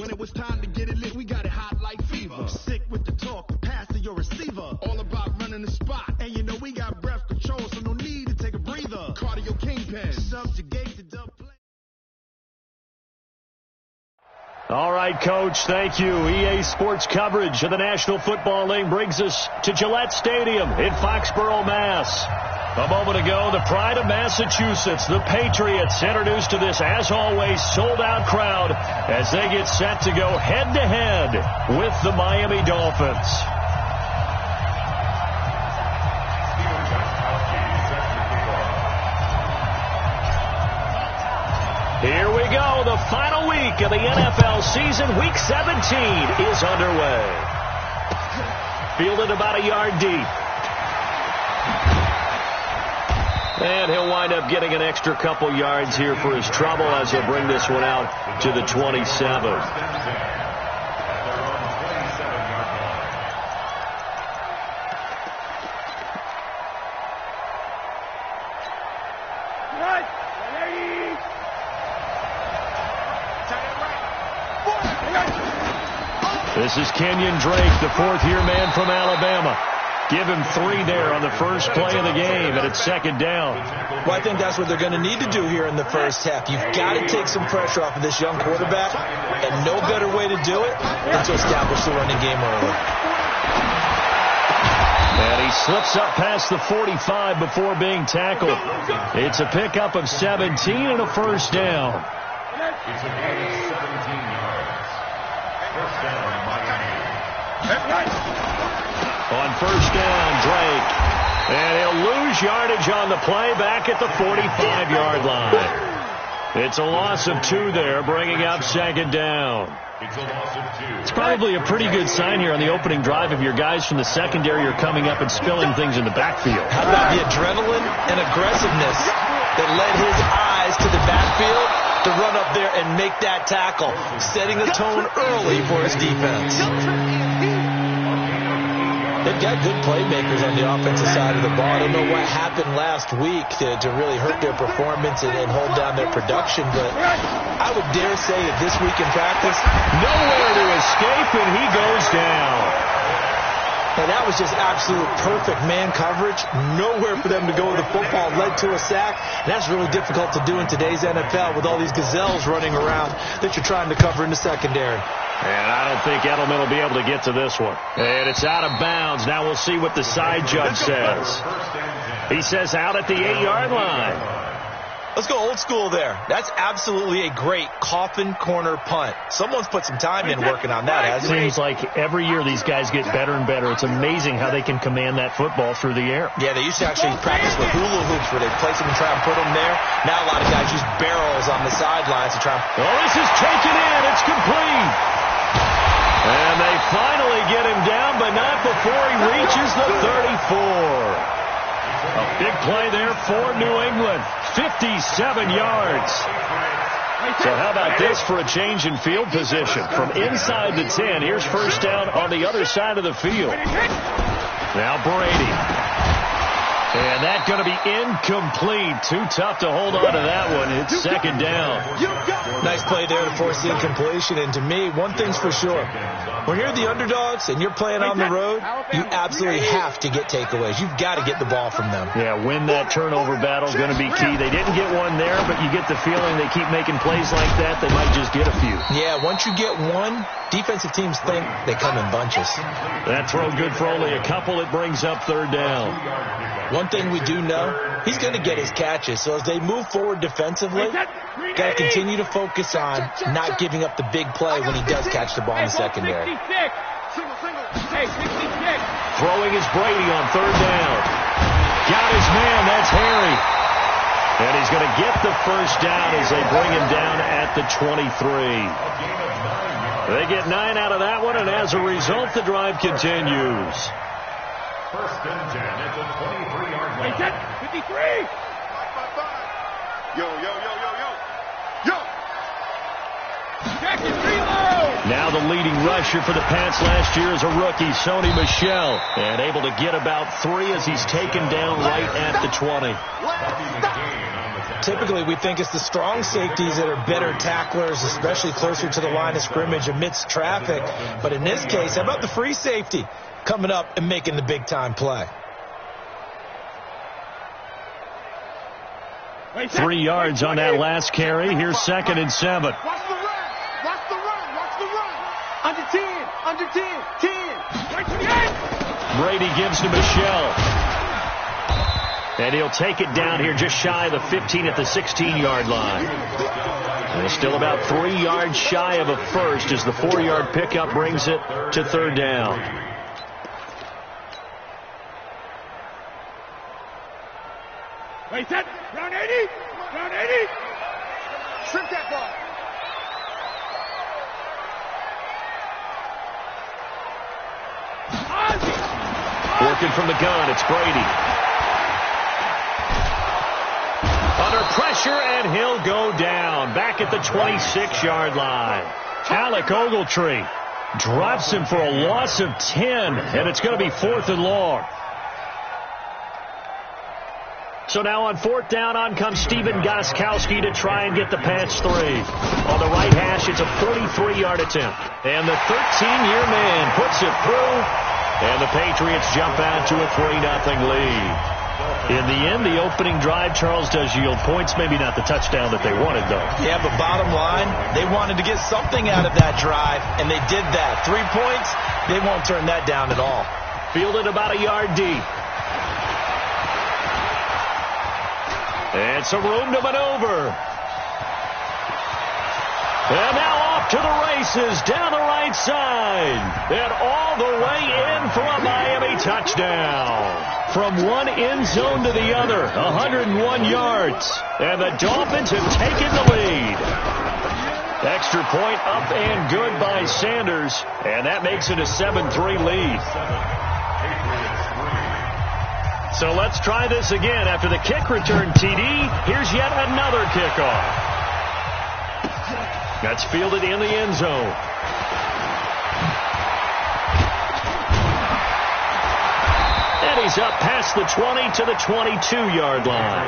When it was time to get it lit, we got it hot like fever. I'm sick with the talk, pass to your receiver. All about running the spot. And you know we got breath control, so no need to take a breather. Cardio kingpin, subjugate the dub play. All right, Coach, thank you. EA Sports coverage of the National Football League brings us to Gillette Stadium in Foxborough, Mass. A moment ago, the pride of Massachusetts, the Patriots, introduced to this, as always, sold-out crowd as they get set to go head-to-head with the Miami Dolphins. Here we go. The final week of the NFL season. Week 17 is underway. Fielded about a yard deep. And he'll wind up getting an extra couple yards here for his trouble as he'll bring this one out to the 27. This is Kenyon Drake, the fourth-year man from Alabama. Give him 3 there on the first play of the game, and it's second down. Well, I think that's what they're going to need to do here in the first half. You've got to take some pressure off of this young quarterback, and no better way to do it than to establish the running game early. And he slips up past the 45 before being tackled. It's a pickup of 17 and a first down. It's a gain of 17 yards. First down, Miami. On first down, Drake. And he'll lose yardage on the play back at the 45-yard line. It's a loss of 2 there, bringing up second down. It's a loss of 2. It's probably a pretty good sign here on the opening drive if your guys from the secondary are coming up and spilling things in the backfield. How about the adrenaline and aggressiveness that led his eyes to the backfield to run up there and make that tackle, setting the tone early for his defense. They've got good playmakers on the offensive side of the ball. I don't know what happened last week to really hurt their performance and hold down their production, but I would dare say that this week in practice, nowhere to escape, and he goes down. And that was just absolute perfect man coverage. Nowhere for them to go with the football. Led to a sack. And that's really difficult to do in today's NFL with all these gazelles running around that you're trying to cover in the secondary. And I don't think Edelman will be able to get to this one. And it's out of bounds. Now we'll see what the side judge says. He says out at the 8-yard line. Let's go old school there. That's absolutely a great coffin corner punt. Someone's put some time in working on that, hasn't it? Seems like every year these guys get better and better. It's amazing how they can command that football through the air. Yeah, they used to actually practice with hula hoops where they place them and try and put them there. Now a lot of guys use barrels on the sidelines to try and... Oh, this is taken in. It's complete. And they finally get him down, but not before he reaches the 34. A big play there for New England. 57 yards. So how about this for a change in field position? From inside the 10, here's first down on the other side of the field. Now Brady. And that's going to be incomplete. Too tough to hold on to that one. It's second down. Nice play there to force the incompletion. And to me, one thing's for sure. When you're the underdogs and you're playing on the road, you absolutely have to get takeaways. You've got to get the ball from them. Yeah, win that turnover battle is going to be key. They didn't get one there, but you get the feeling they keep making plays like that, they might just get a few. Yeah, once you get one, defensive teams think they come in bunches. That throw good for only a couple. It brings up third down. One thing we do know, he's going to get his catches. So as they move forward defensively, got to continue to focus on not giving up the big play when he does catch the ball in the secondary. Throwing is Brady on third down. Got his man. That's Harry. And he's going to get the first down as they bring him down at the 23. They get 9 out of that one, and as a result, the drive continues. First and 10 at the 23-yard line. 53. Yo. Now the leading rusher for the Pats last year is a rookie, Sony Michel, and able to get about 3 as he's taken down right at the 20. Typically, we think it's the strong safeties that are better tacklers, especially closer to the line of scrimmage amidst traffic. But in this case, how about the free safety coming up and making the big-time play? 3 yards on that last carry. Here's 2nd and 7. Watch the run. Watch the run. Watch the run. Under 10. Under 10. 10. Right to the end. Brady gives to Michelle. And he'll take it down here just shy of the 15 at the 16-yard line. And still about 3 yards shy of a first as the 4-yard pickup brings it to 3rd down. Wait, set. Round 80. Round 80. Shrimp that ball. Working from the gun, it's Brady. Under pressure, and he'll go down. Back at the 26-yard line. Alec Ogletree drops him for a loss of 10, and it's going to be 4th and long. So now on 4th down, on comes Steven Gostkowski to try and get the patch 3. On the right hash, it's a 43-yard attempt. And the 13-year man puts it through, and the Patriots jump out to a 3-0 lead. In the end, the opening drive, Charles, does yield points. Maybe not the touchdown that they wanted, though. Yeah, but bottom line, they wanted to get something out of that drive, and they did that. 3 points, they won't turn that down at all. Fielded about a yard deep. And some room to maneuver. And now off to the races down the right side. And all the way in for a Miami touchdown. From one end zone to the other, 101 yards. And the Dolphins have taken the lead. Extra point up and good by Sanders. And that makes it a 7-3 lead. So let's try this again. After the kick return TD, here's yet another kickoff. That's fielded in the end zone. And he's up past the 20 to the 22-yard line.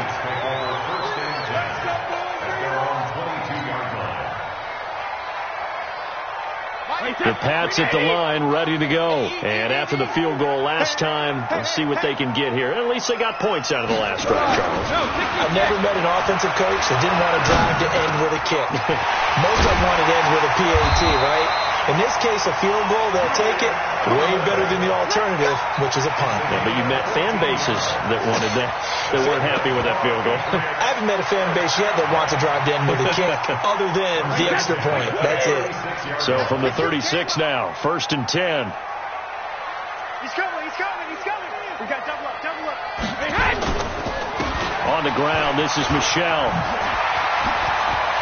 The Pats at the line, ready to go. And after the field goal last time, let's see what they can get here. At least they got points out of the last drive, Charles. I've never met an offensive coach that didn't want to drive to end with a kick. Most of them wanted to end with a PAT, right? In this case, a field goal, they'll take it. Way better than the alternative, which is a punt. Yeah, but you met fan bases that wanted that, that weren't happy with that field goal. I haven't met a fan base yet that wants to drive to end with a kick, other than the extra point. That's it. So from the 36 now, 1st and 10. He's coming. He's coming. He's coming. We got double up. Double up. Hey, hey! On the ground, this is Michelle.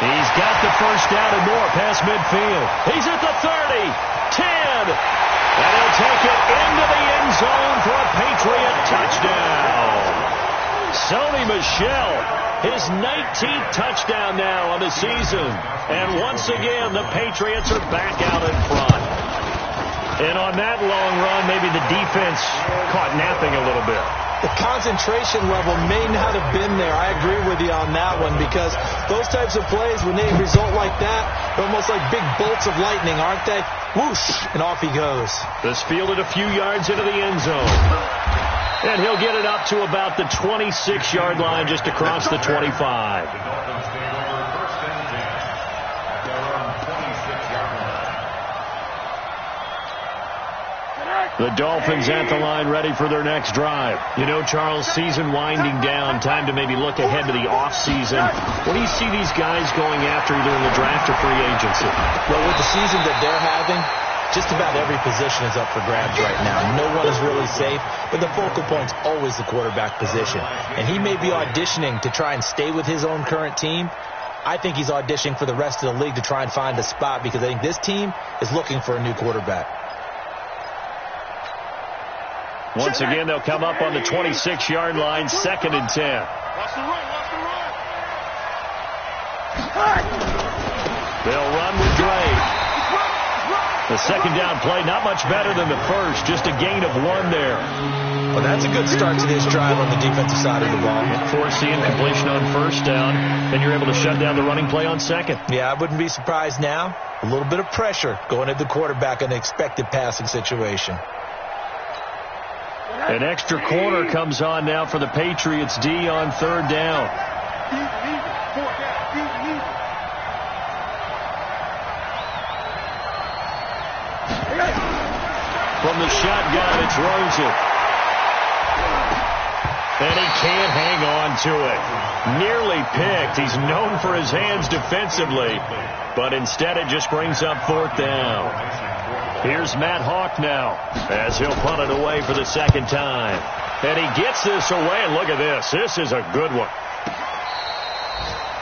He's got the first down and more past midfield. He's at the 30, 10, and he'll take it into the end zone for a Patriot touchdown. Sony Michel, his 19th touchdown now on the season. And once again, the Patriots are back out in front. And on that long run, maybe the defense caught napping a little bit. The concentration level may not have been there. I agree with you on that one, because those types of plays, when they result like that, they're almost like big bolts of lightning, aren't they? Whoosh, and off he goes. This fielded a few yards into the end zone. And he'll get it up to about the 26-yard line, just across the 25. The Dolphins at the line, ready for their next drive. You know, Charles, season winding down, time to maybe look ahead to the offseason. What do you see these guys going after, either in the draft or free agency? Well, with the season that they're having, just about every position is up for grabs right now. No one is really safe, but the focal point's always the quarterback position. And he may be auditioning to try and stay with his own current team. I think he's auditioning for the rest of the league to try and find a spot, because I think this team is looking for a new quarterback. Once again, they'll come up on the 26-yard line, 2nd and 10. Watch the run, watch the run. They'll run with Dre. The second down play, not much better than the first, just a gain of 1 there. Well, that's a good start to this drive on the defensive side of the ball. Forcing completion on first down, and you're able to shut down the running play on second. Yeah, I wouldn't be surprised now. A little bit of pressure going at the quarterback in an expected passing situation. An extra corner comes on now for the Patriots D on third down. From the shotgun, it's Rosen. And he can't hang on to it. Nearly picked. He's known for his hands defensively, but instead it just brings up fourth down. Here's Matt Hawk now as he'll punt it away for the second time. And he gets this away, and look at this. This is a good one.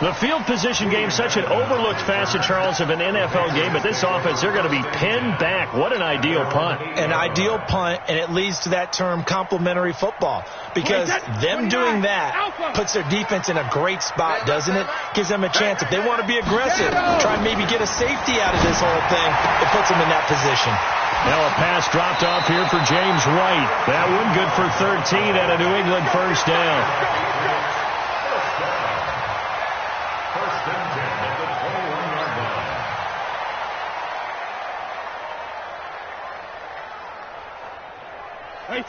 The field position game, such an overlooked facet, Charles, of an NFL game, but this offense, they're going to be pinned back. What an ideal punt. An ideal punt, and it leads to that term complementary football, because them doing that puts their defense in a great spot, doesn't it? Gives them a chance. If they want to be aggressive, try and maybe get a safety out of this whole thing, it puts them in that position. Now a pass dropped off here for James White. That one good for 13 at a New England first down.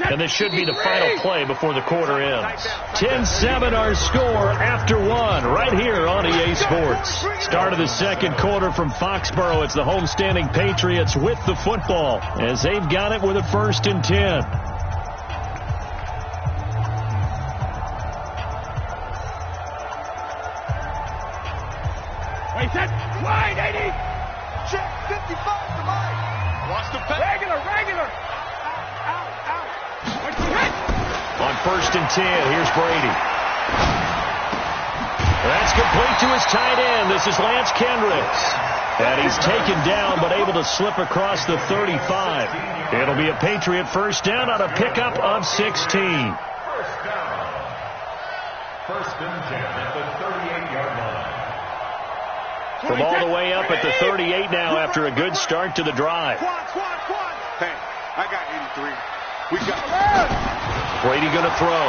And this should be the final play before the quarter ends. 10-7 our score after 1 right here on EA Sports. Start of the second quarter from Foxborough. It's the homestanding Patriots with the football as they've got it with a 1st and 10. Wait, set, wide, 80. Check, 55 to Mike. Watch the pass. Regular. On 1st and 10, here's Brady. That's complete to his tight end. This is Lance Kendricks. And he's taken down but able to slip across the 35. It'll be a Patriot first down on a pickup of 16. First down. 1st and 10 at the 38-yard line. From all the way up at the 38 now after a good start to the drive. Hey, I got 83. We got Brady going to throw.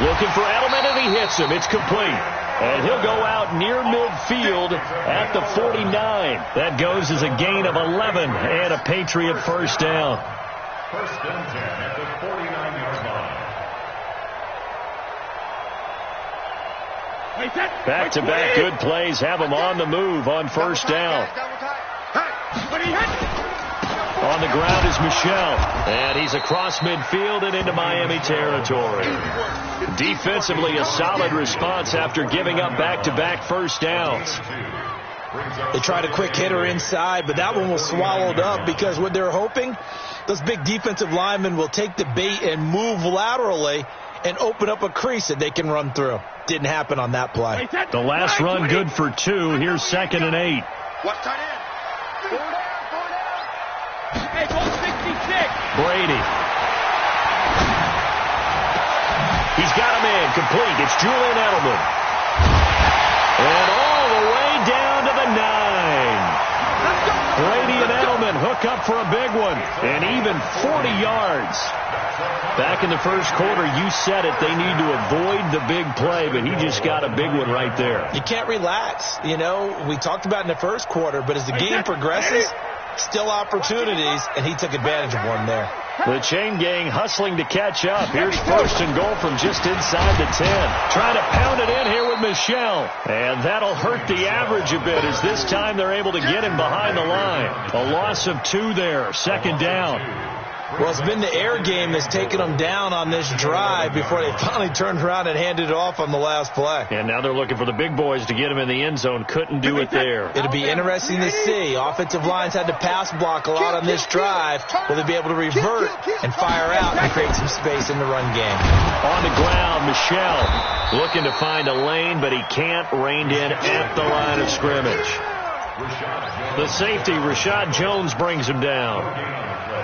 Looking for Edelman, and he hits him. It's complete. And he'll go out near midfield at the 49. That goes as a gain of 11 and a Patriot first down. 1st and 10 at the 49-yard line. Back-to-back good plays have him on the move on first down. On the ground is Michel, and he's across midfield and into Miami territory. Defensively, a solid response after giving up back-to-back first downs. They tried a quick hitter inside, but that one was swallowed up because what they're hoping, those big defensive linemen will take the bait and move laterally and open up a crease that they can run through. Didn't happen on that play. The last run good for 2. Here's 2nd and 8. What's tight end? Hey, 66. Brady. He's got him in. Complete. It's Julian Edelman. And all the way down to the 9. Brady and Edelman hook up for a big one. And even 40 yards. Back in the first quarter, you said it. They need to avoid the big play, but he just got a big one right there. You can't relax. You know, we talked about in the first quarter, but as the game progresses, still opportunities, and he took advantage of one there. The chain gang hustling to catch up. Here's 1st and goal from just inside the 10. Trying to pound it in here with Michel. And that'll hurt the average a bit as this time they're able to get him behind the line. A loss of 2 there. 2nd down. Well, it's been the air game that's taken them down on this drive before they finally turned around and handed it off on the last play. And now they're looking for the big boys to get him in the end zone. Couldn't do it there. It'll be interesting to see. Offensive lines had to pass block a lot on this drive. Will they be able to revert and fire out and create some space in the run game? On the ground, Michel looking to find a lane, but he can't. Reined in at the line of scrimmage. The safety, Rashad Jones, brings him down.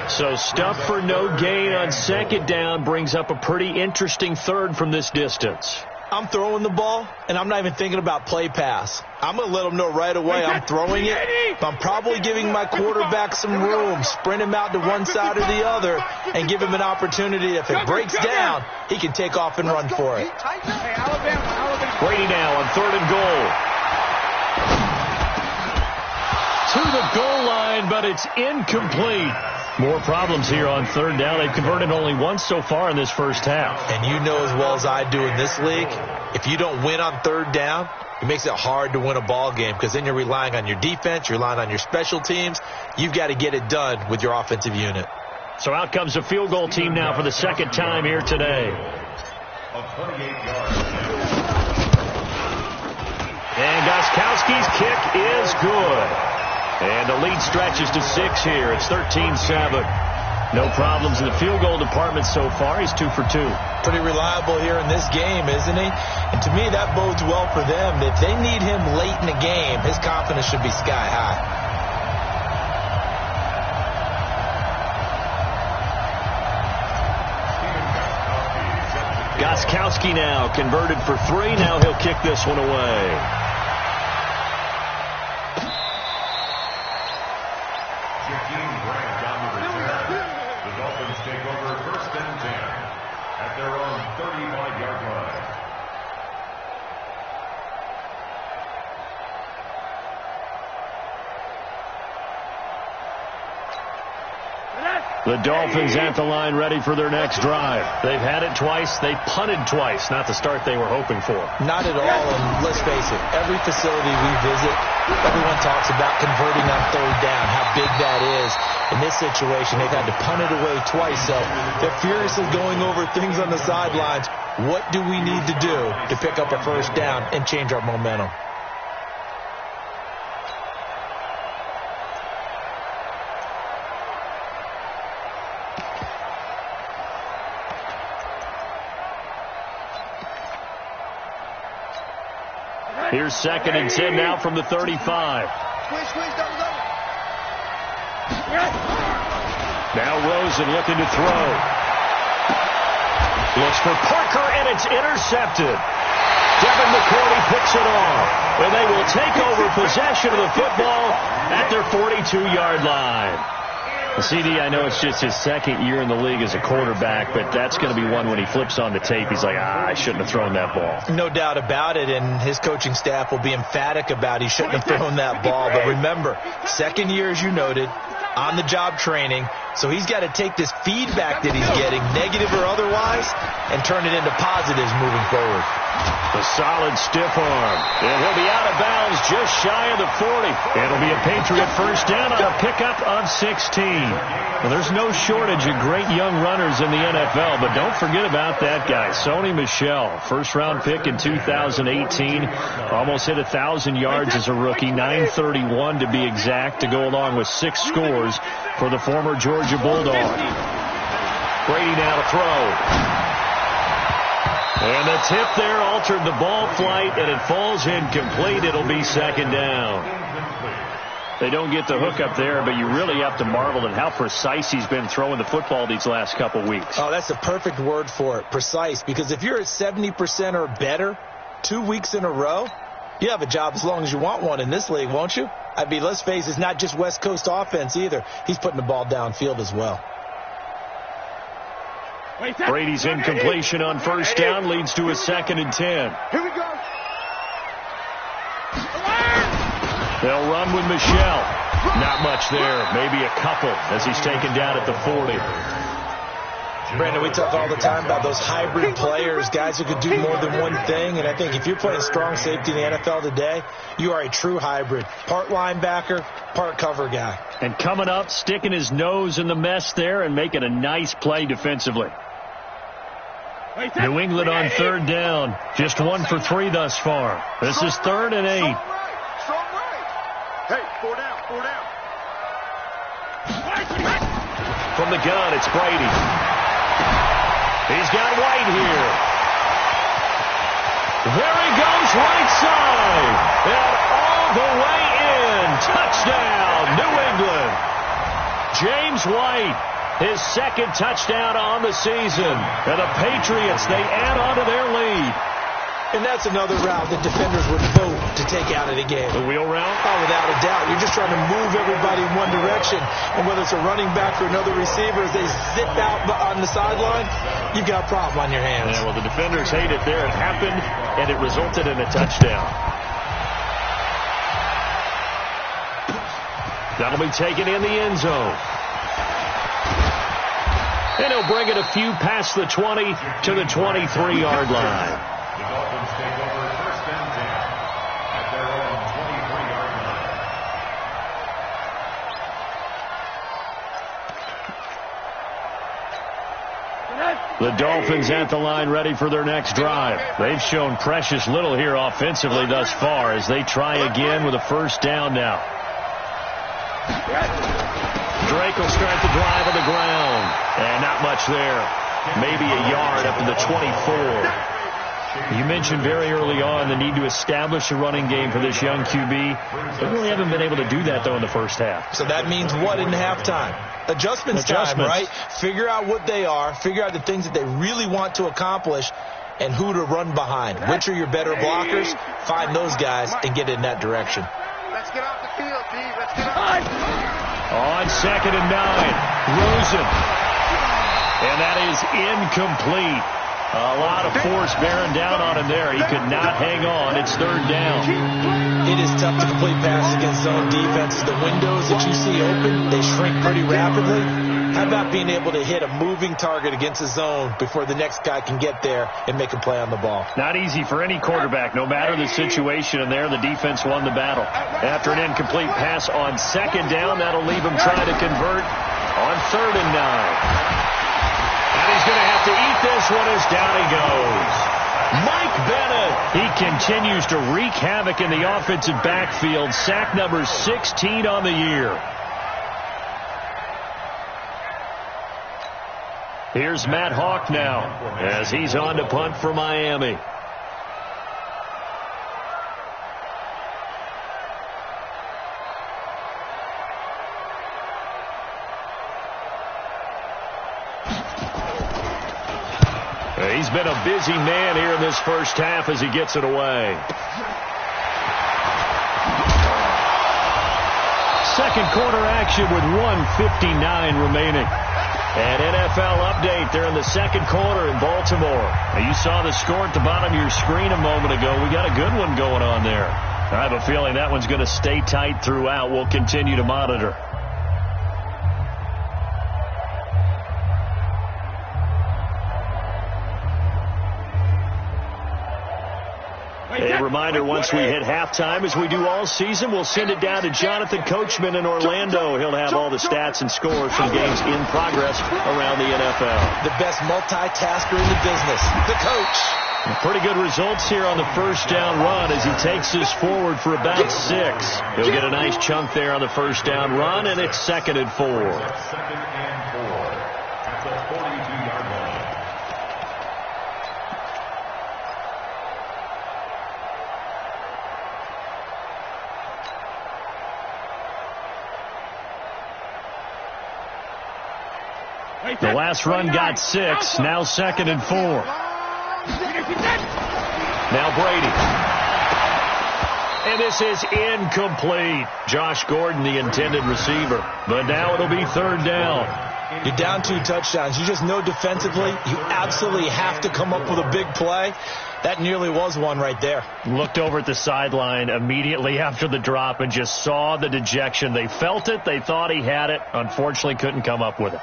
So stuff for no gain on 2nd down brings up a pretty interesting 3rd from this distance. I'm throwing the ball, and I'm not even thinking about play pass. I'm going to let them know right away I'm throwing it, but I'm probably giving my quarterback some room, sprint him out to one side or the other, and give him an opportunity. If it breaks down, he can take off and run for it. Brady now on 3rd and goal. To the goal line, but it's incomplete. More problems here on 3rd down. They've converted only once so far in this first half. And you know as well as I do in this league, if you don't win on 3rd down, it makes it hard to win a ball game because then you're relying on your defense, you're relying on your special teams. You've got to get it done with your offensive unit. So out comes a field goal team now for the second time here today. And Gostkowski's kick is good. And the lead stretches to 6 here. It's 13-7. No problems in the field goal department so far. He's 2 for 2. Pretty reliable here in this game, isn't he? And to me, that bodes well for them. If they need him late in the game, his confidence should be sky high. Gostkowski now converted for 3. Now he'll kick this one away. Take over 1st and 10 at their own 35-yard line. The Dolphins at the line ready for their next drive. They've had it twice. They punted twice. Not the start they were hoping for. Not at all, and let's face it, every facility we visit, everyone talks about converting on 3rd down, how big that is. In this situation, they've had to punt it away twice, so they're furiously going over things on the sidelines. What do we need to do to pick up a 1st down and change our momentum? Here's 2nd and 10 now from the 35. Now Rosen looking to throw. Looks for Parker, and it's intercepted. Devin McCourty picks it off. And they will take over possession of the football at their 42-yard line. CD, I know it's just his 2nd year in the league as a quarterback, but that's going to be one when he flips on the tape. He's like, I shouldn't have thrown that ball. No doubt about it, and his coaching staff will be emphatic about he shouldn't have thrown that ball. But remember, 2nd year, as you noted, on-the-job training, so he's got to take this feedback that he's getting, negative or otherwise, and turn it into positives moving forward. A solid stiff arm. And he'll be out of bounds just shy of the 40. It'll be a Patriot 1st down on a pickup of 16. Well, there's no shortage of great young runners in the NFL, but don't forget about that guy, Sony Michel. 1st-round pick in 2018. Almost hit 1,000 yards as a rookie, 931 to be exact, to go along with 6 scores for the former Georgia Bulldog. Brady now to throw. And the tip there altered the ball flight, and it falls incomplete. It'll be 2nd down. They don't get the hook up there, but you really have to marvel at how precise he's been throwing the football these last couple weeks. Oh, that's the perfect word for it, precise, because if you're at 70% or better 2 weeks in a row, you have a job as long as you want one in this league, won't you? I mean, let's face it, it's not just West Coast offense either. He's putting the ball downfield as well. Brady's incompletion on 1st down leads to a 2nd and 10. Here we go. They'll run with Michel. Not much there. Maybe a couple as he's taken down at the 40. Brandon, we talk all the time about those hybrid players, guys who could do more than one thing. And I think if you're playing strong safety in the NFL today, you are a true hybrid. Part linebacker, part cover guy. And coming up, sticking his nose in the mess there and making a nice play defensively. New England on 3rd down. Just 1 for 3 thus far. This is 3rd and 8. Strong right. Hey, 4 down, 4 down. From the gun, it's Brady. He's got White here. There he goes, right side. And all the way in. Touchdown, New England. James White, his 2nd touchdown on the season. And the Patriots, they add on to their lead. And that's another route that defenders would vote to take out of the game. The wheel route? Oh, without a doubt. You're just trying to move everybody in one direction. And whether it's a running back or another receiver, as they zip out on the sideline, you've got a problem on your hands. Yeah, well, the defenders hate it there. It happened, and it resulted in a touchdown. That'll be taken in the end zone. And he'll bring it a few past the 20 to the 23-yard line. The Dolphins take over first and 10 at their own 23-yard line. The Dolphins at the line ready for their next drive. They've shown precious little here offensively thus far as they try again with a first down now. Drake will start the drive on the ground. And not much there. Maybe a yard up to the 24. You mentioned very early on the need to establish a running game for this young QB. They really haven't been able to do that, though, in the first half. So that means what in halftime? Adjustments time, right? Figure out what they are. Figure out the things that they really want to accomplish and who to run behind. Which are your better blockers? Find those guys and get in that direction. Let's get off the field, D. Let's get off. On 2nd and 9, Rosen. And that is incomplete. A lot of force bearing down on him there. He could not hang on. It's 3rd down. It is tough to complete passes against zone defenses. The windows that you see open, they shrink pretty rapidly. How about being able to hit a moving target against a zone before the next guy can get there and make a play on the ball? Not easy for any quarterback, no matter the situation. And there, the defense won the battle. After an incomplete pass on 2nd down, that'll leave him trying to convert on 3rd and 9. And he's going to have to eat this one as down he goes. Mike Bennett, he continues to wreak havoc in the offensive backfield. Sack number 16 on the year. Here's Matt Hawk now as he's on to punt for Miami. He's been a busy man here in this first half as he gets it away. Second quarter action with 1:59 remaining. An NFL update there in the second quarter in Baltimore. Now, you saw the score at the bottom of your screen a moment ago. We got a good one going on there. I have a feeling that one's going to stay tight throughout. We'll continue to monitor. A reminder, once we hit halftime, as we do all season, we'll send it down to Jonathan Coachman in Orlando. He'll have all the stats and scores from games in progress around the NFL. The best multitasker in the business, the coach. Pretty good results here on the first down run as he takes us forward for about 6. He'll get a nice chunk there on the first down run, and it's 2nd and 4. 2nd and 4 at the 42-yard line. The last run got 6. Now 2nd and 4. Now Brady. And this is incomplete. Josh Gordon, the intended receiver. But now it'll be 3rd down. You're down 2 touchdowns. You just know defensively you absolutely have to come up with a big play. That nearly was one right there. Looked over at the sideline immediately after the drop and just saw the dejection. They felt it. They thought he had it. Unfortunately, couldn't come up with it.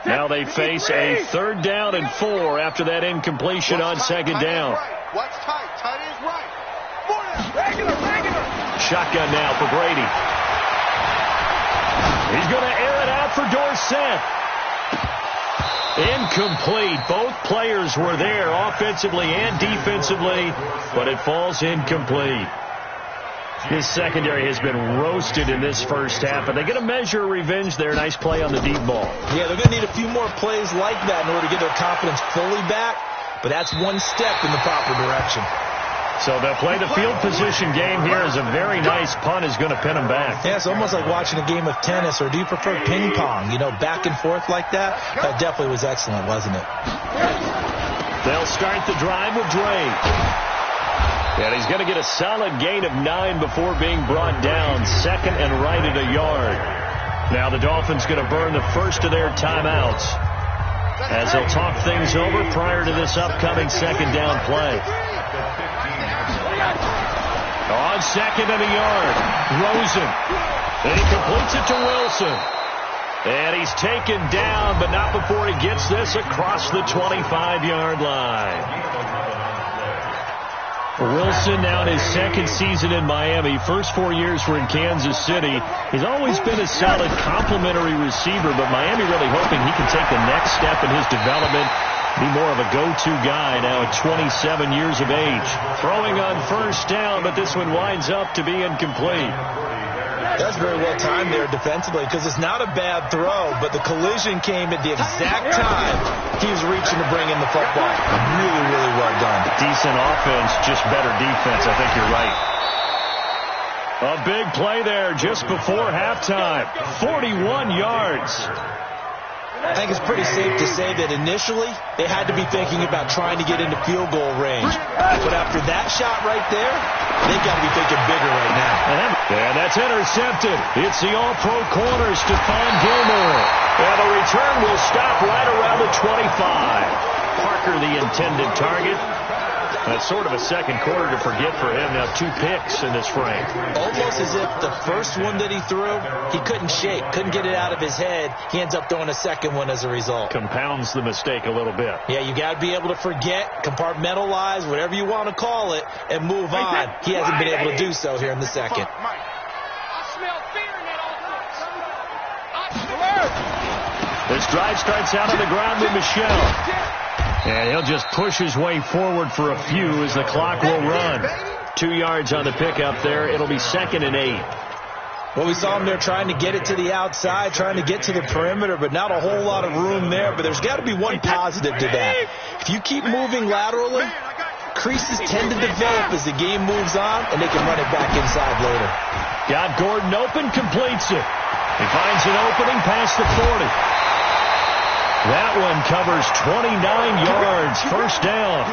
Now they face a 3rd down and 4 after that incompletion on 2nd down. What's tight? Tight is right. Regular. Shotgun now for Brady. He's going to air it out for Dorsett. Incomplete. Both players were there offensively and defensively, but it falls incomplete. His secondary has been roasted in this first half, and they're going to measure revenge there. Nice play on the deep ball. Yeah, they're going to need a few more plays like that in order to get their confidence fully back, but that's one step in the proper direction. So they'll play the field position game here as a very nice punt is going to pin them back. Yeah, it's almost like watching a game of tennis, or do you prefer ping pong? You know, back and forth like that? That definitely was excellent, wasn't it? They'll start the drive with Drake. And he's going to get a solid gain of 9 before being brought down. Second and right at a yard. Now the Dolphins going to burn the first of their timeouts as they'll talk things over prior to this upcoming second down play. On second and a yard, Rosen. And he completes it to Wilson. And he's taken down, but not before he gets this across the 25-yard line. Wilson now in his second season in Miami. First 4 years were in Kansas City. He's always been a solid complementary receiver, but Miami really hoping he can take the next step in his development, be more of a go-to guy now at 27 years of age. Throwing on first down, but this one winds up to be incomplete. That's very well timed there defensively because it's not a bad throw, but the collision came at the exact time he was reaching to bring in the football. Really, really well done. Decent offense, just better defense. I think you're right. A big play there just before halftime. 41 yards. I think it's pretty safe to say that initially they had to be thinking about trying to get into field goal range. But after that shot right there, they got to be thinking bigger right now. And that's intercepted. It's the all-pro corner, Stephon Gilmore. And the return will stop right around the 25. Parker, the intended target. That's sort of a second quarter to forget for him. Now 2 picks in this frame. Almost as if the first one that he threw, he couldn't shake, couldn't get it out of his head. He ends up throwing a second one as a result. Compounds the mistake a little bit. Yeah, you got to be able to forget, compartmentalize, whatever you want to call it, and move on. He hasn't been able to do so here in the second. This drive starts out on the ground with Michel. And he'll just push his way forward for a few as the clock will run. 2 yards on the pickup there. It'll be 2nd and 8. Well, we saw him there trying to get it to the outside, trying to get to the perimeter, but not a whole lot of room there. But there's got to be one positive to that. If you keep moving laterally, creases tend to develop as the game moves on, and they can run it back inside later. Got Gordon open, completes it. He finds an opening past the 40. That one covers 29 yards. First down.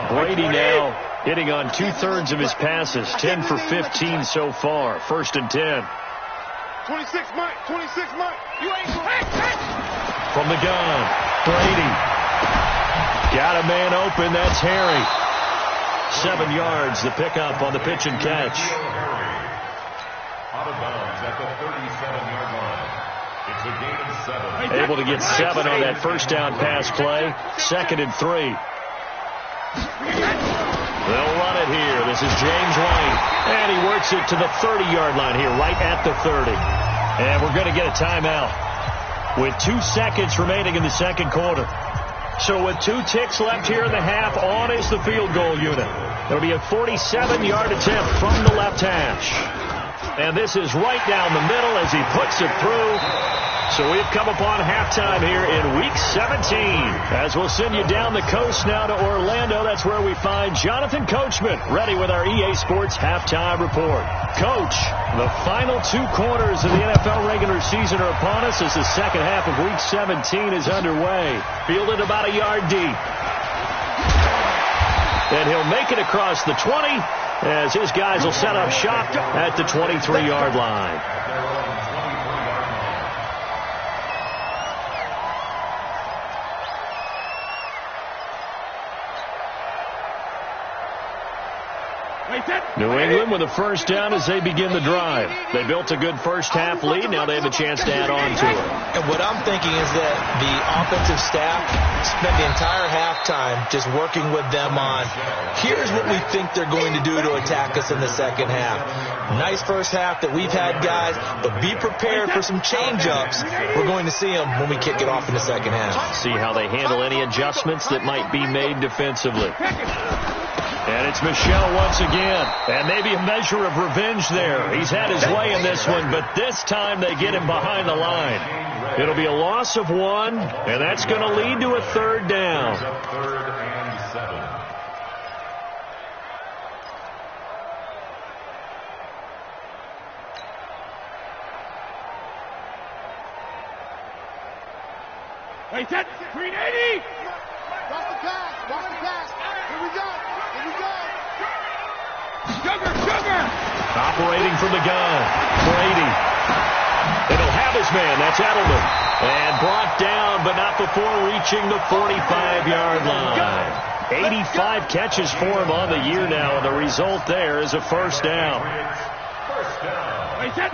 Brady now hitting on 2/3 of his passes. 10 for 15 so far. 1st and 10. 26 Mike. 26 Mike. You ain't from the gun. Brady. Got a man open. That's Harry. 7 yards, the pickup on the pitch and catch. Out of bounds at the 37-yard line. It's a gain of 7. Able to get 7 on that first down pass play. 2nd and 3. They'll run it here. This is James White. And he works it to the 30-yard line here, right at the 30. And we're going to get a timeout with 2 seconds remaining in the second quarter. So with 2 ticks left here in the half, on is the field goal unit. It'll be a 47-yard attempt from the left hash. And this is right down the middle as he puts it through. So we've come upon halftime here in Week 17. As we'll send you down the coast now to Orlando, that's where we find Jonathan Coachman, ready with our EA Sports Halftime Report. Coach, the final 2 quarters of the NFL regular season are upon us as the second half of Week 17 is underway. Fielded about a yard deep. And he'll make it across the 20 as his guys will set up shop at the 23-yard line. New England with a first down as they begin the drive. They built a good first half lead. Now they have a chance to add on to it. And what I'm thinking is that the offensive staff spent the entire halftime just working with them on, here's what we think they're going to do to attack us in the second half. Nice first half that we've had, guys, but be prepared for some change-ups. We're going to see them when we kick it off in the second half. See how they handle any adjustments that might be made defensively. And it's Michel once again. And maybe a measure of revenge there. He's had his way in this one, but this time they get him behind the line. It'll be a loss of 1, and that's going to lead to a 3rd down. 3rd and 7. Wait, set, green 80. Watch the pass. Watch the pass. Here we go. Here we go. Sugar. Operating from the gun. Brady. It'll have his man. That's Edelman. And brought down, but not before reaching the 45-yard line. 85 catches for him on the year now, and the result there is a first down.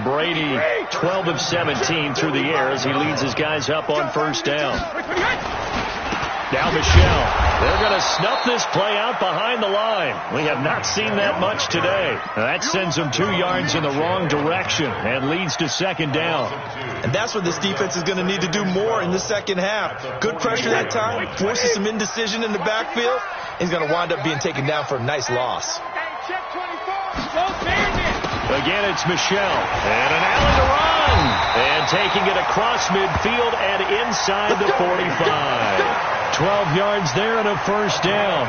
Brady, 12 of 17 through the air as he leads his guys up on first down. Now Michel. They're going to snuff this play out behind the line. We have not seen that much today. That sends them 2 yards in the wrong direction and leads to second down. And that's what this defense is going to need to do more in the second half. Good pressure that time, forces some indecision in the backfield. He's going to wind up being taken down for a nice loss. Again, it's Michel. And an alley to run. And taking it across midfield and inside the 45. 12 yards there and a first down.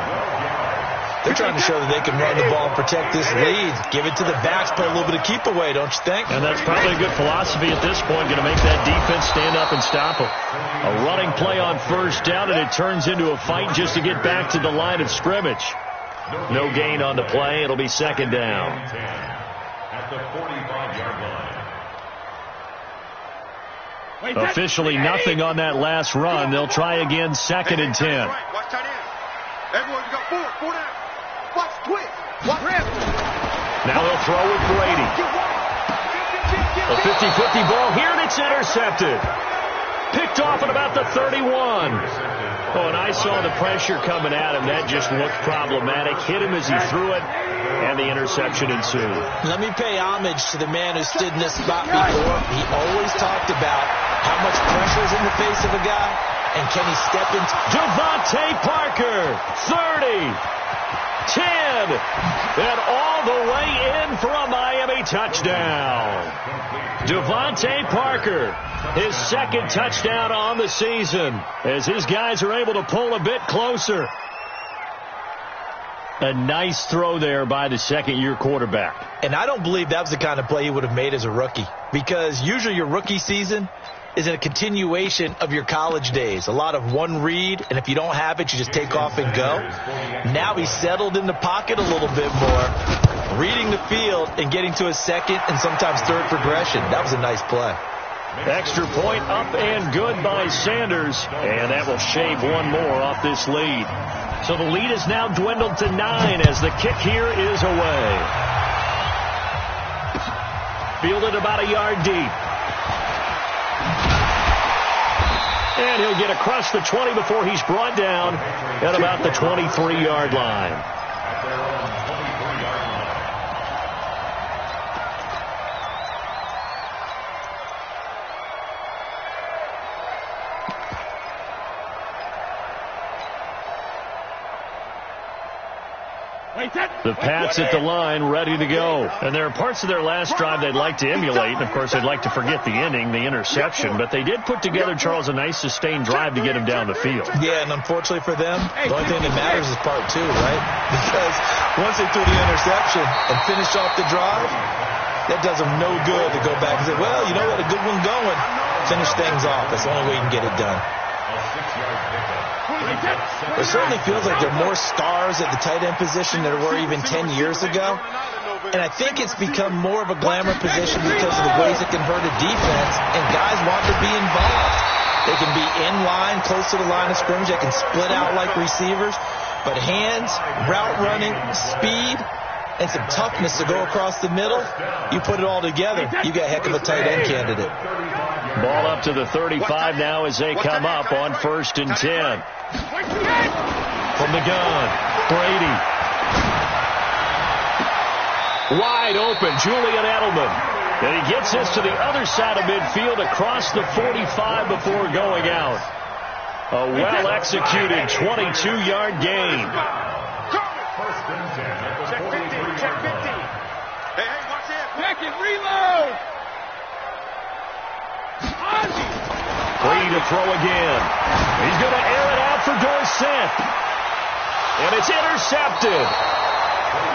They're trying to show that they can run the ball and protect this lead. Give it to the backs, play a little bit of keep away, don't you think? And that's probably a good philosophy at this point, going to make that defense stand up and stop them. A running play on first down, and it turns into a fight just to get back to the line of scrimmage. No gain on the play. It'll be second down. At the 45-yard line. Officially nothing on that last run. They'll try again, second and 10. Watch tight end. Everyone, you got 4 down. Watch quick. Watch him. Now they'll throw with Brady. A 50-50 ball here, and it's intercepted. Picked off at about the 31. Oh, and I saw the pressure coming at him. That just looked problematic. Hit him as he threw it, and the interception ensued. Let me pay homage to the man who stood in this spot before. He always talked about how much pressure is in the face of a guy, and can he step into... Devontae Parker, 30, 10, and all the way in for a Miami touchdown. Devontae Parker, his second touchdown on the season, as his guys are able to pull a bit closer. A nice throw there by the second-year quarterback. And I don't believe that was the kind of play he would have made as a rookie, because usually your rookie season is a continuation of your college days. A lot of one read, and if you don't have it, you just take off and go. Now he's settled in the pocket a little bit more, reading the field and getting to a second and sometimes third progression. That was a nice play. Extra point up and good by Sanders, and that will shave one more off this lead. So the lead is now dwindled to 9 as the kick here is away. Fielded about a yard deep. And he'll get across the 20 before he's brought down at about the 23-yard line. The Pats at the line, ready to go. And there are parts of their last drive they'd like to emulate. And, of course, they'd like to forget the inning, the interception. But they did put together, Charles, a nice sustained drive to get him down the field. Yeah, and unfortunately for them, the only thing that matters is part 2, right? Because once they threw the interception and finished off the drive, that does them no good to go back and say, well, you know what, a good one going. Finish things off. That's the only way you can get it done. It certainly feels like there are more stars at the tight end position than there were even 10 years ago. And I think it's become more of a glamour position because of the ways it can hurt a defense, and guys want to be involved. They can be in line, close to the line of scrimmage. They can split out like receivers. But hands, route running, speed, and some toughness to go across the middle, you put it all together, you got a heck of a tight end candidate. Ball up to the 35 now as they come up on 1st and 10. From the gun, Brady. Wide open, Julian Edelman. And he gets this to the other side of midfield across the 45 before going out. A well-executed 22-yard gain. First and 10 at the 43-yard line. Hey, watch it. Back and reload. Brady to throw again. He's going to air it out for Dorsett. And it's intercepted.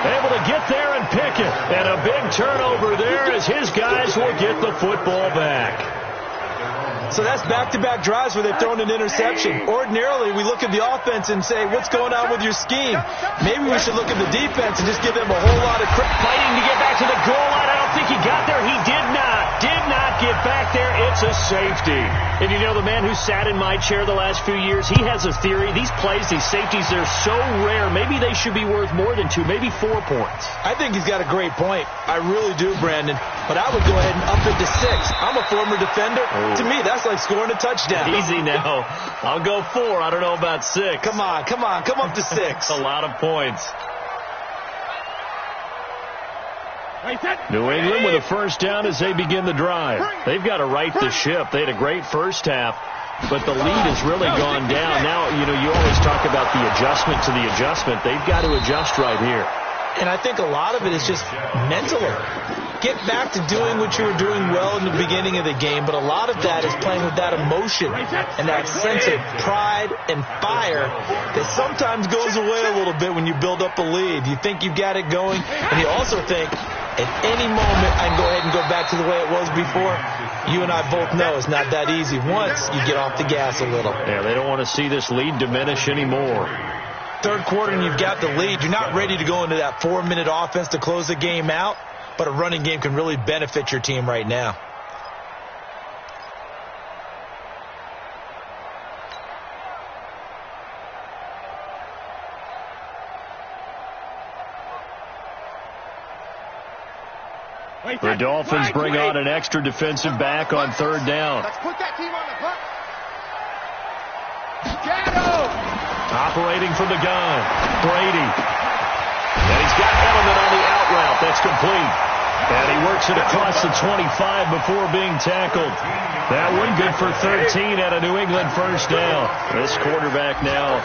Able to get there and pick it. And a big turnover there as his guys will get the football back. So that's back-to-back drives where they've thrown an interception. Ordinarily, we look at the offense and say, what's going on with your scheme? Maybe we should look at the defense and just give them a whole lot of credit. Fighting to get back to the goal line. I don't think he got there. He did not get back there. It's a safety. And you know, the man who sat in my chair the last few years, he has a theory. These plays, these safeties, they're so rare. Maybe they should be worth more than 2, maybe 4 points. I think he's got a great point. I really do, Brandon. But I would go ahead and up it to 6. I'm a former defender. To me, that's like scoring a touchdown. Easy now. I'll go 4. I don't know about 6. Come on. Come up to 6. A lot of points. New England with a first down as they begin the drive. They've got to right the ship. They had a great first half, but the lead has really gone down. Now, you know, you always talk about the adjustment to the adjustment. They've got to adjust right here. And I think a lot of it is just mentally. Get back to doing what you were doing well in the beginning of the game, but a lot of that is playing with that emotion and that sense of pride and fire that sometimes goes away a little bit when you build up a lead. You think you've got it going, and you also think at any moment I can go ahead and go back to the way it was before. You and I both know it's not that easy once you get off the gas a little. Yeah, they don't want to see this lead diminish anymore. Third quarter and you've got the lead. You're not ready to go into that 4-minute offense to close the game out, but a running game can really benefit your team right now. The Dolphins bring on an extra defensive back on third down. Let's put that team on the hook. GETyo! Operating from the gun, Brady. And he's got Edelman on the out route. That's complete. And he works it across the 25 before being tackled. That one good for 13 at a New England first down. This quarterback now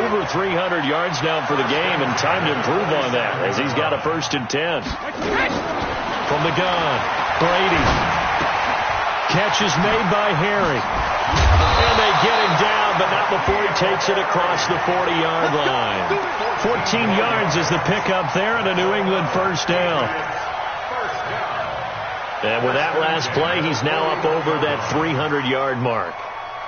over 300 yards now for the game, and time to improve on that as he's got a 1st and 10. From the gun, Brady. Catch is made by Harry. And they get him down, but not before he takes it across the 40-yard line. 14 yards is the pickup there and a New England first down. And with that last play, he's now up over that 300-yard mark.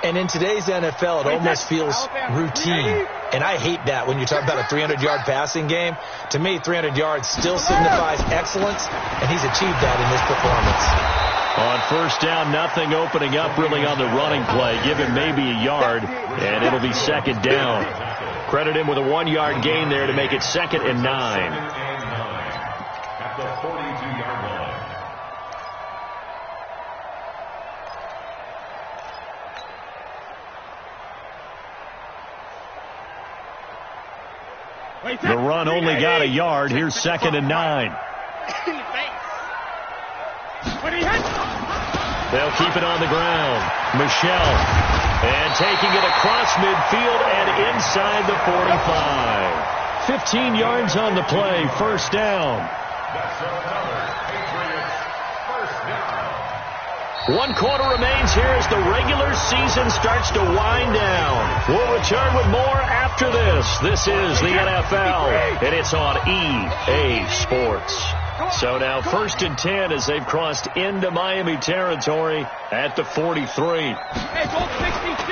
And in today's NFL, it almost feels routine. And I hate that when you talk about a 300-yard passing game. To me, 300 yards still signifies excellence, and he's achieved that in this performance. On first down, nothing opening up really on the running play. Give him maybe a yard, and it'll be second down. Credit him with a 1-yard gain there to make it 2nd and 9. At the 42-yard line. The run only got a yard. Here's 2nd and 9. They'll keep it on the ground. Michelle. And taking it across midfield and inside the 45. 15 yards on the play. First down. One quarter remains here as the regular season starts to wind down. We'll return with more after this. This is the NFL, and it's on EA Sports. So now 1st and 10 as they've crossed into Miami territory at the 43. Hey, goal 66.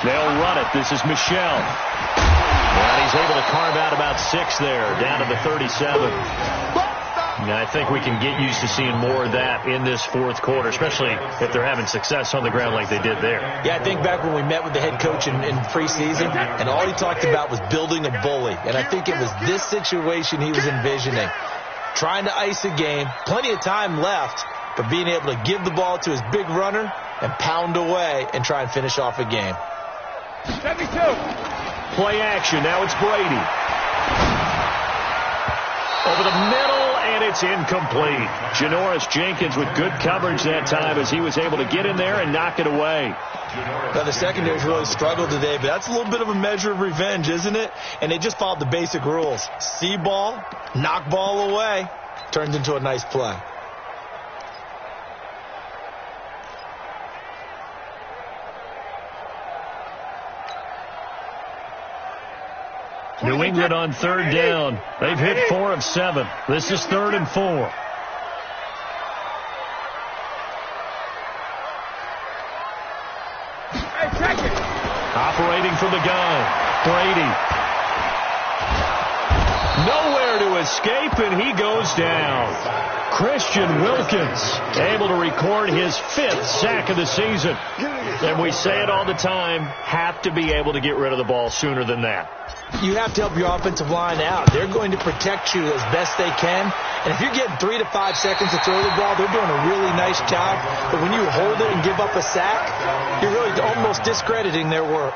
They'll run it. This is Michelle. And he's able to carve out about 6 there, down to the 37. And I think we can get used to seeing more of that in this 4th quarter, especially if they're having success on the ground like they did there. Yeah, I think back when we met with the head coach in preseason, and all he talked about was building a bully. And I think it was this situation he was envisioning. Trying to ice a game, plenty of time left, but being able to give the ball to his big runner and pound away and try and finish off a game. 72. Play action. Now it's Brady. Over the middle, and it's incomplete. Janoris Jenkins with good coverage that time as he was able to get in there and knock it away. Now, the secondary's really struggled today, but that's a little bit of a measure of revenge, isn't it? And they just followed the basic rules. See ball, knock ball away, turns into a nice play. New England on 3rd down. They've hit 4 of 7. This is 3rd and 4. Operating from the gun, Brady. Nowhere to escape, and he goes down. Christian Wilkins able to record his 5th sack of the season. And we say it all the time, have to be able to get rid of the ball sooner than that. You have to help your offensive line out. They're going to protect you as best they can. And if you're getting 3 to 5 seconds to throw the ball, they're doing a really nice job. But when you hold it and give up a sack, you're really almost discrediting their work.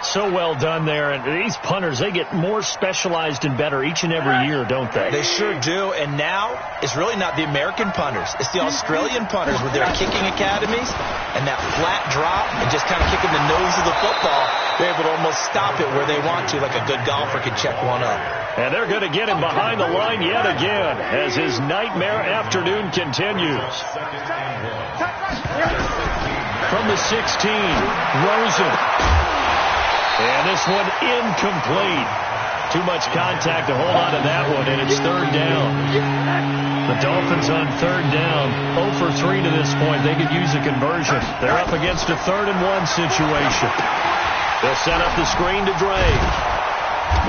So well done there. And these punters, they get more specialized and better each and every year, don't they? They sure do. And now it's really not the American punters. It's the Australian punters with their kicking academies and that flat drop and just kind of kicking the nose of the football. They're able to almost stop it where they want to, like a good golfer could check one up. And they're going to get him behind the line yet again as his nightmare afternoon continues. From the 16, Rosen. And this one incomplete. Too much contact to hold on to that one, and it's 3rd down. The Dolphins on 3rd down, 0 for 3 to this point. They could use a conversion. They're up against a 3rd and 1 situation. They'll set up the screen to Drake.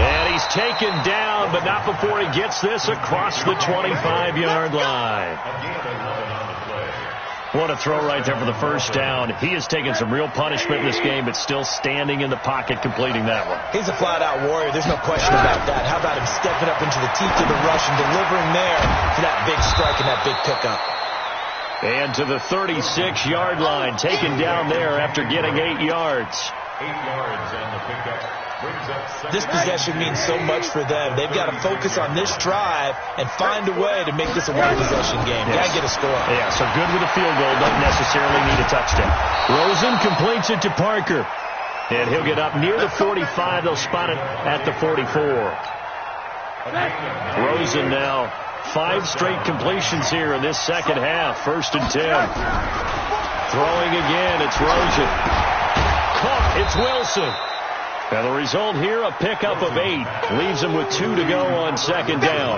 And he's taken down, but not before he gets this across the 25-yard line. What a throw right there for the 1st down. He has taken some real punishment in this game, but still standing in the pocket completing that one. He's a flat-out warrior. There's no question about that. How about him stepping up into the teeth of the rush and delivering there for that big strike and that big pickup. And to the 36-yard line, taken down there after getting 8 yards. 8 yards on the pickup. This possession means so much for them. They've got to focus on this drive and find a way to make this a one-possession game. Yes. Got to get a score. Yeah, so good with a field goal. Doesn't necessarily need a touchdown. Rosen completes it to Parker. And he'll get up near the 45. They'll spot it at the 44. Rosen now 5 straight completions here in this second half. 1st and 10. Throwing again. It's Rosen. Caught. It's Wilson. And the result here, a pickup of 8. Leaves him with 2 to go on 2nd down.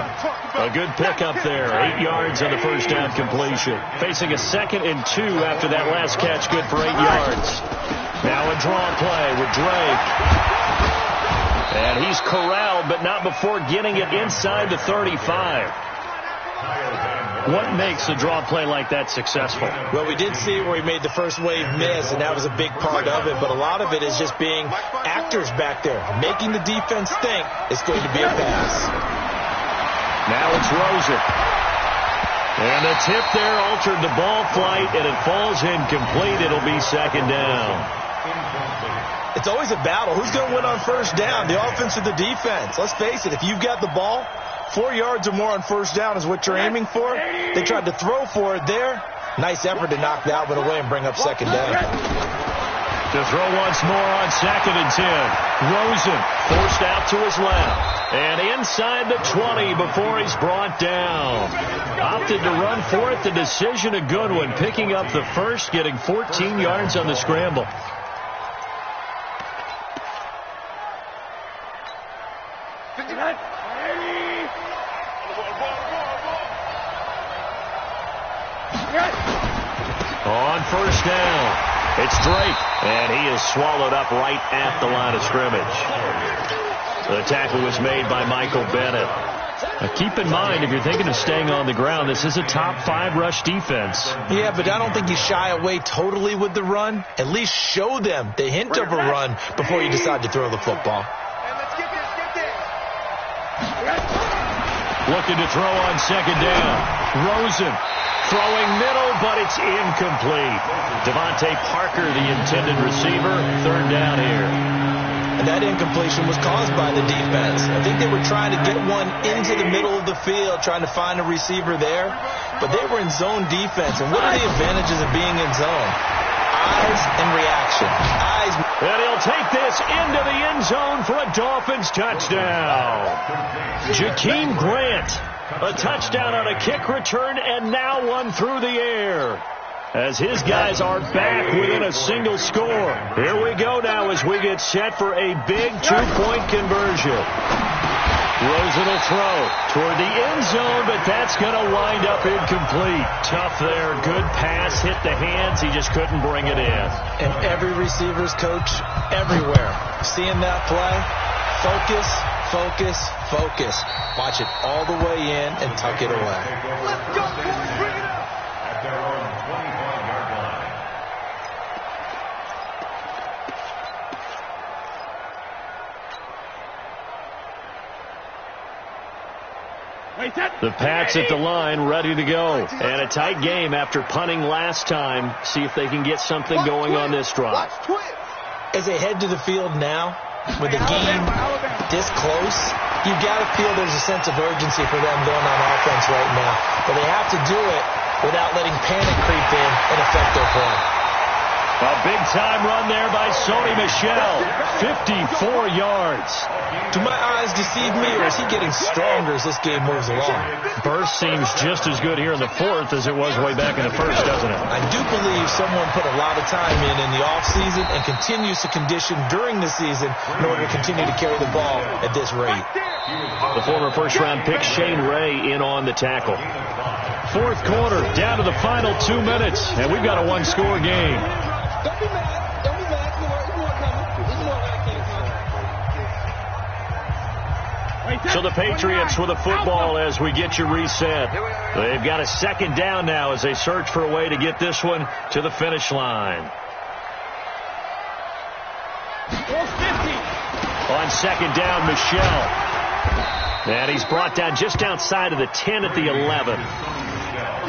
A good pickup there. 8 yards on the 1st down completion. Facing a 2nd and 2 after that last catch. Good for 8 yards. Now a draw play with Drake. And he's corralled, but not before getting it inside the 35. What makes a draw play like that successful? Well, we did see where he made the first wave miss, and that was a big part of it. But a lot of it is just being actors back there, making the defense think it's going to be a pass. Now it's Rosen. And the tip there altered the ball flight, and it falls incomplete. It'll be 2nd down. It's always a battle. Who's going to win on 1st down, the offense or the defense? Let's face it, if you've got the ball, 4 yards or more on 1st down is what you're aiming for. They tried to throw for it there. Nice effort to knock that one away and bring up 2nd down. To throw once more on 2nd and 10. Rosen forced out to his left. And inside the 20 before he's brought down. Opted to run for it. The decision a good one. Picking up the 1st, getting 14 yards on the scramble. On 1st down, it's Drake, and he is swallowed up right at the line of scrimmage. The tackle was made by Michael Bennett. Now keep in mind, if you're thinking of staying on the ground, this is a top 5 rush defense. Yeah, but I don't think you shy away totally with the run. At least show them the hint of a run before you decide to throw the football. Looking to throw on 2nd down. Rosen throwing middle, but it's incomplete. Devontae Parker, the intended receiver. 3rd down here. And that incompletion was caused by the defense. I think they were trying to get one into the middle of the field, trying to find a receiver there. But they were in zone defense. And what are the advantages of being in zone? Eyes and reaction. Eyes. And he'll take this into the end zone for a Dolphins touchdown. Jakeem Grant, a touchdown on a kick return, and now one through the air. As his guys are back within a single score. Here we go now as we get set for a big 2-point conversion. Rosen will throw toward the end zone, but that's going to wind up incomplete. Tough there. Good pass. Hit the hands. He just couldn't bring it in. And every receiver's coach everywhere. Seeing that play, focus, focus, focus. Watch it all the way in and tuck it away. Let's go, boys. Bring it up. At their own 25-yard line. The Pats at the line, ready to go. And a tight game after punting last time. See if they can get something going on this drive. As they head to the field now, with the game this close, you got to feel there's a sense of urgency for them going on offense right now. But they have to do it without letting panic creep in and affect their play. A big-time run there by Sony Michel. 54 yards. Do my eyes deceive me, or is he getting stronger as this game moves along? Burst seems just as good here in the fourth as it was way back in the first, doesn't it? I do believe someone put a lot of time in the offseason and continues to condition during the season in order to continue to carry the ball at this rate. The former first-round pick Shane Ray in on the tackle. Fourth quarter, down to the final 2 minutes, and we've got a one-score game. Don't be mad. Don't be mad. There's more coming. There's more coming. So the Patriots with a football as we get you reset. They've got a second down now as they search for a way to get this one to the finish line. On second down, Michel. And he's brought down just outside of the 10 at the 11.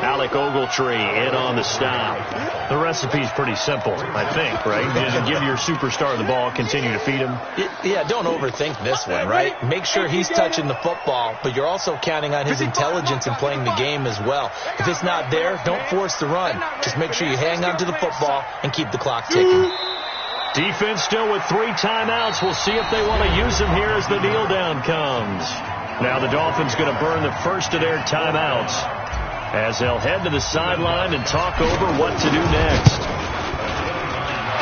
Alec Ogletree in on the stop. The recipe's pretty simple, I think, right? Just give your superstar the ball, continue to feed him. Yeah, don't overthink this one, right? Make sure he's touching the football, but you're also counting on his intelligence in playing the game as well. If it's not there, don't force the run. Just make sure you hang on to the football and keep the clock ticking. Defense still with 3 timeouts. We'll see if they want to use them here as the kneel down comes. Now the Dolphins going to burn the first of their timeouts as they'll head to the sideline and talk over what to do next.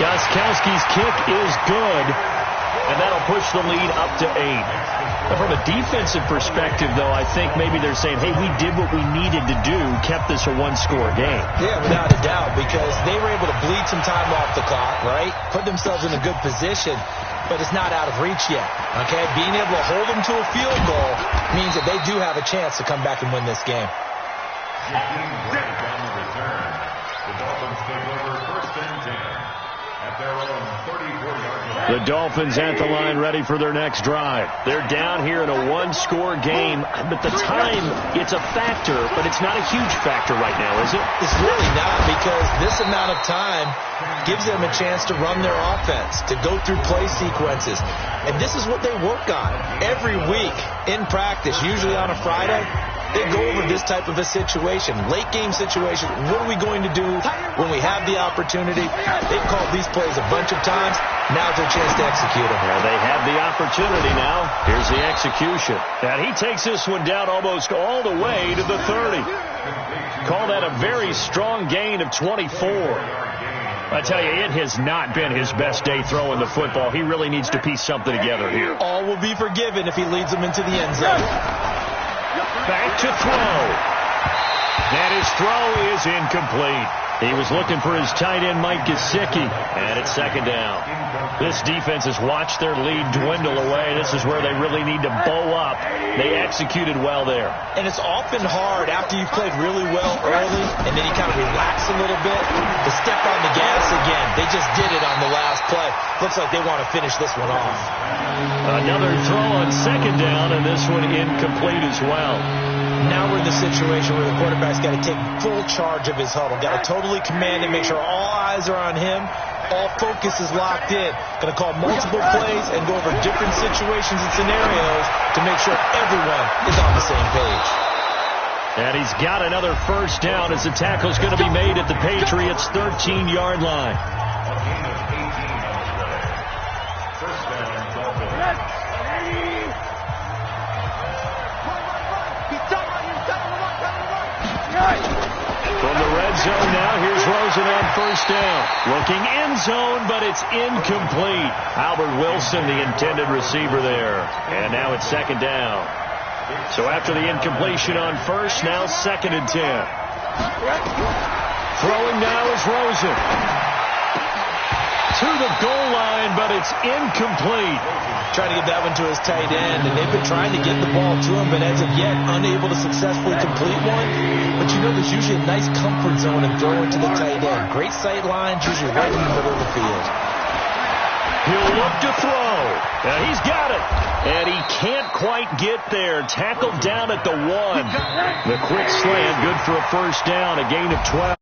Gostkowski's kick is good, and that'll push the lead up to 8. Now from a defensive perspective, though, I think maybe they're saying, hey, we did what we needed to do, kept this a one-score game. Yeah, without a doubt, because they were able to bleed some time off the clock, right? Put themselves in a good position, but it's not out of reach yet, okay? Being able to hold them to a field goal means that they do have a chance to come back and win this game. Down the return. The Dolphins take over first and 10 at their own 34-yard line. The Dolphins at the line ready for their next drive. They're down here in a one-score game, but the time, it's a factor, but it's not a huge factor right now, is it? It's really not, because this amount of time gives them a chance to run their offense, to go through play sequences. And this is what they work on every week in practice, usually on a Friday. They go over this type of a situation, late game situation. What are we going to do when we have the opportunity? They've called these plays a bunch of times. Now's their chance to execute them. Well, they have the opportunity now. Here's the execution. And he takes this one down almost all the way to the 30. Call that a very strong gain of 24. I tell you, it has not been his best day throwing the football. He really needs to piece something together here. All will be forgiven if he leads them into the end zone. Back to throw. And his throw is incomplete. He was looking for his tight end, Mike Gesicki, and it's second down. This defense has watched their lead dwindle away. This is where they really need to bow up. They executed well there. And it's often hard after you've played really well early and then you kind of relax a little bit to step on the gas again. They just did it on the last play. Looks like they want to finish this one off. Another throw on second down, and this one incomplete as well. Now we're in the situation where the quarterback's got to take full charge of his huddle. Got to totally command it, make sure all eyes are on him. All focus is locked in. Going to call multiple plays and go over different situations and scenarios to make sure everyone is on the same page. And he's got another first down as the tackle's going to be made at the Patriots' 13-yard line. From the red zone now, here's Rosen on first down. Looking end zone, but it's incomplete. Albert Wilson, the intended receiver there. And now it's second down. So after the incompletion on first, now 2nd and 10. Throwing now is Rosen. To the goal line, but it's incomplete. Trying to get that one to his tight end, and they've been trying to get the ball to him, but as of yet, unable to successfully complete one. But you know, there's usually a nice comfort zone in throwing to the tight end. Great sight lines, usually right in the middle of the field. He'll look to throw. Now he's got it. And he can't quite get there. Tackled down at the 1. The quick slant, good for a first down, a gain of 12.